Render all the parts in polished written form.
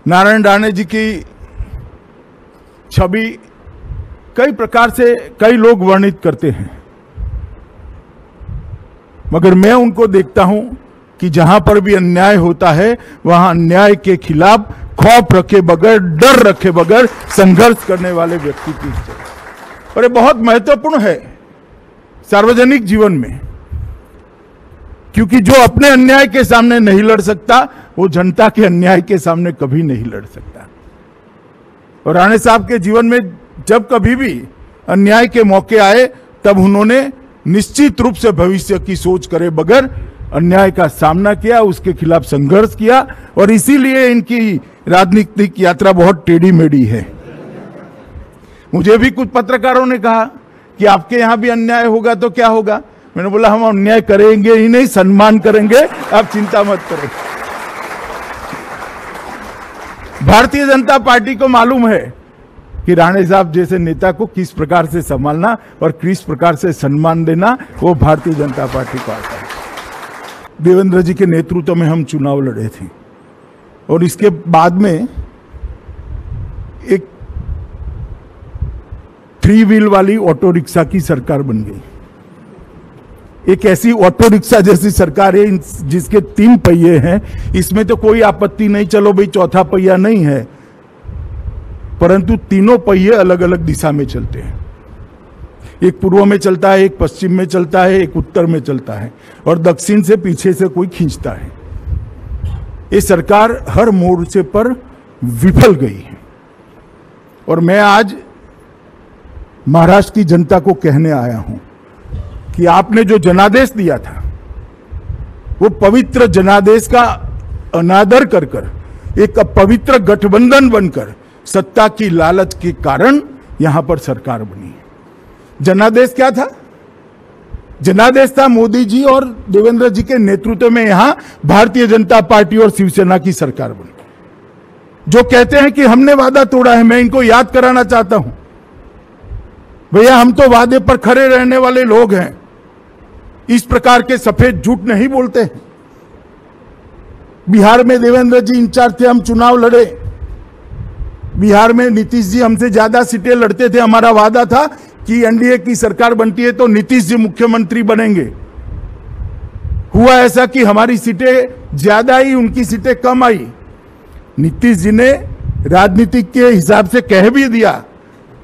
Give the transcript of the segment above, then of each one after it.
नारायण राणे जी की छवि कई प्रकार से कई लोग वर्णित करते हैं, मगर मैं उनको देखता हूं कि जहां पर भी अन्याय होता है वहां अन्याय के खिलाफ खौफ रखे बगैर, डर रखे बगैर संघर्ष करने वाले व्यक्ति की तरह। और ये बहुत महत्वपूर्ण है सार्वजनिक जीवन में, क्योंकि जो अपने अन्याय के सामने नहीं लड़ सकता वो जनता के अन्याय के सामने कभी नहीं लड़ सकता। और राणे साहब के जीवन में जब कभी भी अन्याय के मौके आए तब उन्होंने निश्चित रूप से भविष्य की सोच करे बगैर अन्याय का सामना किया, उसके खिलाफ संघर्ष किया। और इसीलिए इनकी राजनीतिक यात्रा बहुत टेढ़ी मेढ़ी है। मुझे भी कुछ पत्रकारों ने कहा कि आपके यहां भी अन्याय होगा तो क्या होगा। मैंने बोला हम अन्याय करेंगे ही नहीं, सम्मान करेंगे, आप चिंता मत करें। भारतीय जनता पार्टी को मालूम है कि राणे साहब जैसे नेता को किस प्रकार से संभालना और किस प्रकार से सम्मान देना, वो भारतीय जनता पार्टी को आता है। देवेंद्र जी के नेतृत्व में हम चुनाव लड़े थे और इसके बाद में एक 3 व्हील वाली ऑटो रिक्शा की सरकार बन गई। एक ऐसी ऑटो रिक्शा जैसी सरकार है जिसके 3 पहिए हैं। इसमें तो कोई आपत्ति नहीं, चलो भाई चौथा पहिया नहीं है, परंतु तीनों पहिए अलग अलग दिशा में चलते हैं। एक पूर्व में चलता है, एक पश्चिम में चलता है, एक उत्तर में चलता है और दक्षिण से पीछे से कोई खींचता है। ये सरकार हर मोर्चे पर विफल गई है। और मैं आज महाराष्ट्र की जनता को कहने आया हूं कि आपने जो जनादेश दिया था वो पवित्र जनादेश का अनादर कर कर एक पवित्र गठबंधन बनकर सत्ता की लालच के कारण यहां पर सरकार बनी। जनादेश क्या था? जनादेश था मोदी जी और देवेंद्र जी के नेतृत्व में यहां भारतीय जनता पार्टी और शिवसेना की सरकार बनी। जो कहते हैं कि हमने वादा तोड़ा है, मैं इनको याद कराना चाहता हूं, भैया हम तो वादे पर खरे रहने वाले लोग हैं। इस प्रकार के सफेद झूठ नहीं बोलते हैं। बिहार में देवेंद्र जी इंचार्ज थे, हम चुनाव लड़े। बिहार में नीतीश जी हमसे ज्यादा सीटें लड़ते थे। हमारा वादा था कि एनडीए की सरकार बनती है तो नीतीश जी मुख्यमंत्री बनेंगे। हुआ ऐसा कि हमारी सीटें ज्यादा आई, उनकी सीटें कम आई। नीतीश जी ने राजनीति के हिसाब से कह भी दिया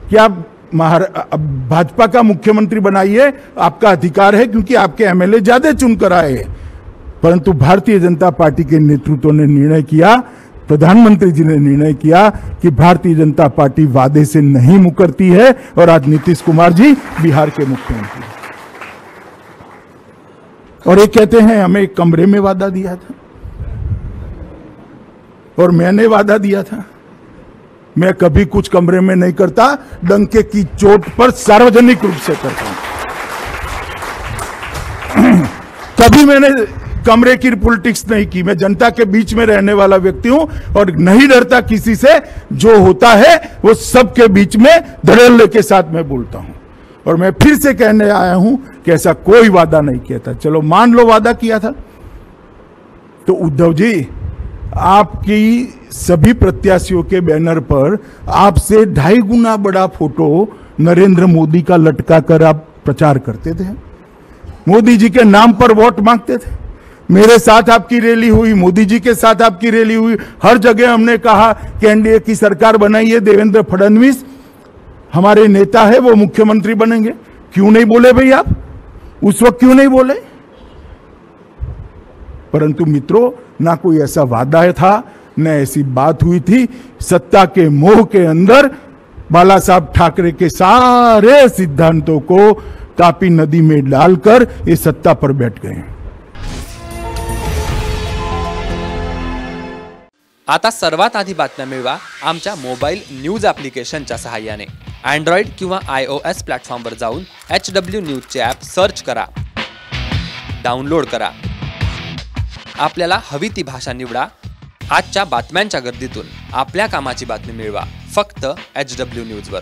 कि आप भाजपा का मुख्यमंत्री बनाइए, आपका अधिकार है, क्योंकि आपके एमएलए ज्यादा चुनकर आए हैं। परंतु भारतीय जनता पार्टी के नेतृत्व ने निर्णय किया, प्रधानमंत्री जी ने निर्णय किया कि भारतीय जनता पार्टी वादे से नहीं मुकरती है और आज नीतीश कुमार जी बिहार के मुख्यमंत्री। और ये कहते हैं हमें एक कमरे में वादा दिया था और मैंने वादा दिया था। मैं कभी कुछ कमरे में नहीं करता, डंके की चोट पर सार्वजनिक रूप से करता हूं। कभी मैंने कमरे की पॉलिटिक्स नहीं की। मैं जनता के बीच में रहने वाला व्यक्ति हूं और नहीं डरता किसी से। जो होता है वो सबके बीच में धड़ल्ले के साथ मैं बोलता हूं। और मैं फिर से कहने आया हूं कि ऐसा कोई वादा नहीं किया था। चलो मान लो वादा किया था, तो उद्धव जी आपकी सभी प्रत्याशियों के बैनर पर आपसे 2.5 गुना बड़ा फोटो नरेंद्र मोदी का लटका कर आप प्रचार करते थे। मोदी जी के नाम पर वोट मांगते थे। मेरे साथ आपकी रैली हुई, मोदी जी के साथ आपकी रैली हुई। हर जगह हमने कहा कि एनडीए की सरकार बनाइए, देवेंद्र फडणवीस हमारे नेता है, वो मुख्यमंत्री बनेंगे। क्यों नहीं बोले भाई आप? उस वक्त क्यों नहीं बोले? परंतु मित्रों, ना कोई ऐसा वादा था, न ऐसी बात हुई थी। सत्ता के मोह के अंदर बाला साहब ठाकरे के सारे सिद्धांतों को तापी नदी में डालकर ये सत्ता पर बैठ गए। आता सर्वात आधी बातम्या मिळवा आमच्या मोबाईल न्यूज ॲप्लिकेशनच्या सहाय्याने। अँड्रॉइड किंवा iOS प्लॅटफॉर्मवर जाऊन HW न्यूजचे ॲप सर्च करा, डाउनलोड करा। आपल्याला हवी ती भाषा निवडा। आजच्या बातम्यांच्या गर्दीतून आपल्या कामाची बातमी मिळवा फक्त HW न्यूजवर।